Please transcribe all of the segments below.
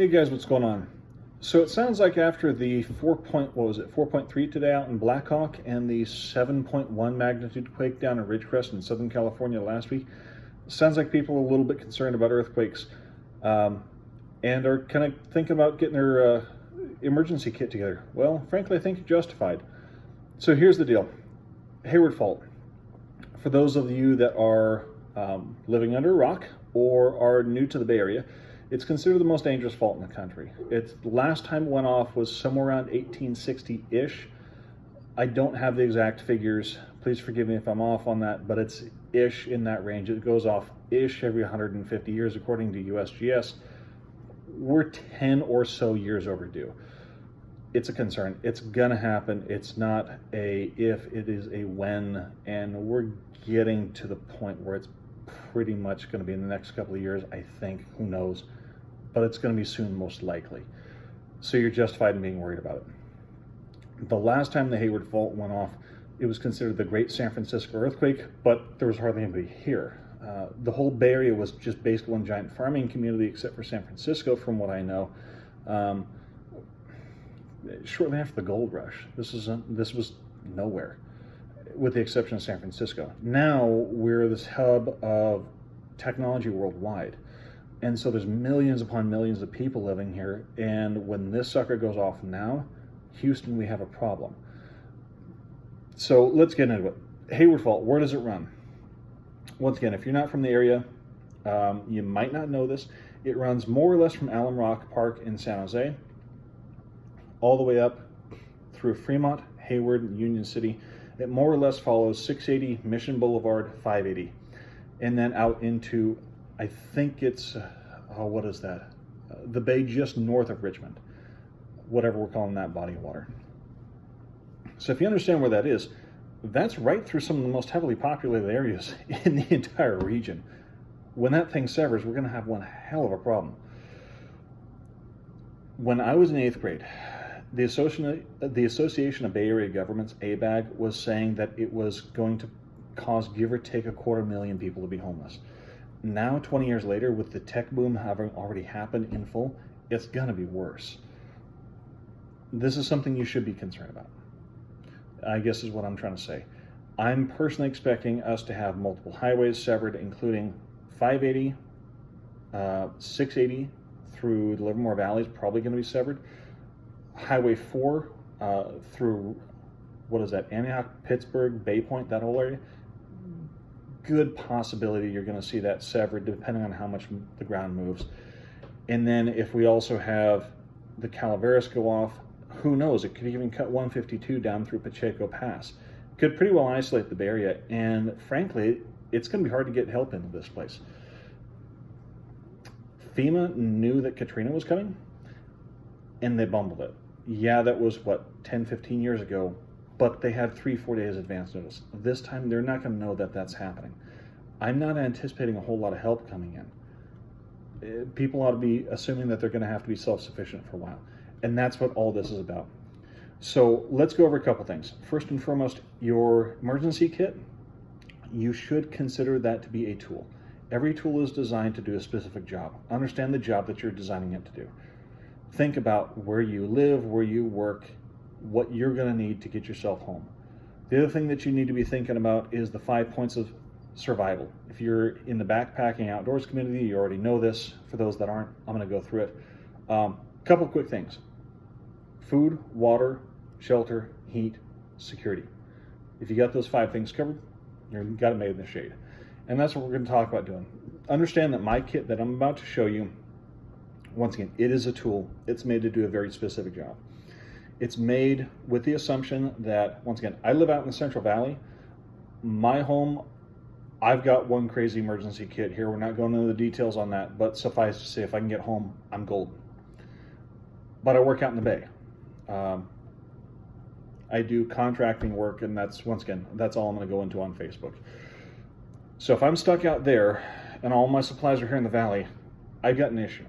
Hey guys, what's going on? So it sounds like after the 4.3 today out in Blackhawk and the 7.1 magnitude quake down in Ridgecrest in Southern California last week, sounds like people are a little bit concerned about earthquakes, um, and are kind of thinking about getting their emergency kit together. Well, frankly, I think you're justified. So here's the deal. Hayward Fault. For those of you that are living under a rock or are new to the Bay Area, it's considered the most dangerous fault in the country. The last time it went off was somewhere around 1860-ish. I don't have the exact figures. Please forgive me if I'm off on that, but it's ish in that range. It goes off ish every 150 years according to USGS. We're 10 or so years overdue. It's a concern. It's gonna happen. It's not a if, it is a when, and we're getting to the point where it's pretty much going to be in the next couple of years, I think. Who knows? But it's going to be soon, most likely. So you're justified in being worried about it. The last time the Hayward Fault went off, it was considered the Great San Francisco Earthquake, but there was hardly anybody here. The whole Bay Area was just basically one giant farming community, except for San Francisco, from what I know. Shortly after the gold rush, this was nowhere, with the exception of San Francisco. Now we're this hub of technology worldwide. And so there's millions upon millions of people living here. And when this sucker goes off now, Houston, we have a problem. So let's get into it. Hayward Fault, where does it run? Once again, if you're not from the area, you might not know this. It runs more or less from Alum Rock Park in San Jose, all the way up through Fremont, Hayward, and Union City. It more or less follows 680 Mission Boulevard, 580, and then out into, I think it's, what is that? The bay just north of Richmond, whatever we're calling that body of water. So if you understand where that is, that's right through some of the most heavily populated areas in the entire region. When that thing severs, we're going to have one hell of a problem. When I was in 8th grade, the Association of Bay Area Governments, ABAG, was saying that it was going to cause, give or take, 250,000 people to be homeless. Now, 20 years later, with the tech boom having already happened in full, it's going to be worse. This is something you should be concerned about, I guess is what I'm trying to say. I'm personally expecting us to have multiple highways severed, including 580, 680 through the Livermore Valley is probably going to be severed. Highway 4 through, what is that, Antioch, Pittsburgh, Bay Point, that whole area. Good possibility you're going to see that severed depending on how much the ground moves. And then if we also have the Calaveras go off, who knows, it could even cut 152 down through Pacheco Pass. Could pretty well isolate the Bay Area, and frankly, it's going to be hard to get help into this place. FEMA knew that Katrina was coming, and they bumbled it. Yeah, that was, 10, 15 years ago, but they had 3-4 days advance notice. This time, they're not going to know that that's happening. I'm not anticipating a whole lot of help coming in. People ought to be assuming that they're going to have to be self-sufficient for a while, and that's what all this is about. So let's go over a couple things. First and foremost, your emergency kit, you should consider that to be a tool. Every tool is designed to do a specific job. Understand the job that you're designing it to do. Think about where you live, where you work, what you're going to need to get yourself home. The other thing that you need to be thinking about is the 5 points of survival. If you're in the backpacking outdoors community, you already know this. For those that aren't, I'm going to go through it. Couple quick things. Food, water, shelter, heat, security. If you got those 5 things covered, you've got it made in the shade. And that's what we're going to talk about doing. Understand that my kit that I'm about to show you, once again, it is a tool. It's made to do a very specific job. It's made with the assumption that, once again, I live out in the Central Valley. My home, I've got one crazy emergency kit here. We're not going into the details on that, but suffice to say, if I can get home, I'm golden. But I work out in the Bay. I do contracting work, and that's, once again, that's all I'm going to go into on Facebook. So if I'm stuck out there and all my supplies are here in the valley, I've got an issue.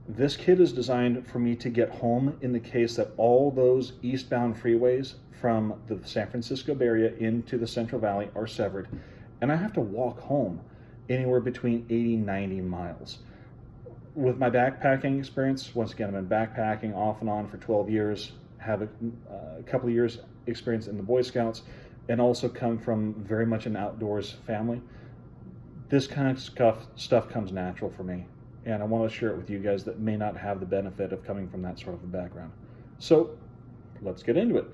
This kit is designed for me to get home in the case that all those eastbound freeways from the San Francisco Bay Area into the Central Valley are severed, and I have to walk home anywhere between 80 and 90 miles. with my backpacking experience, once again, I've been backpacking off and on for 12 years, have a couple of years experience in the Boy Scouts, and also come from very much an outdoors family. This kind of stuff comes natural for me, and I want to share it with you guys that may not have the benefit of coming from that sort of a background. So let's get into it.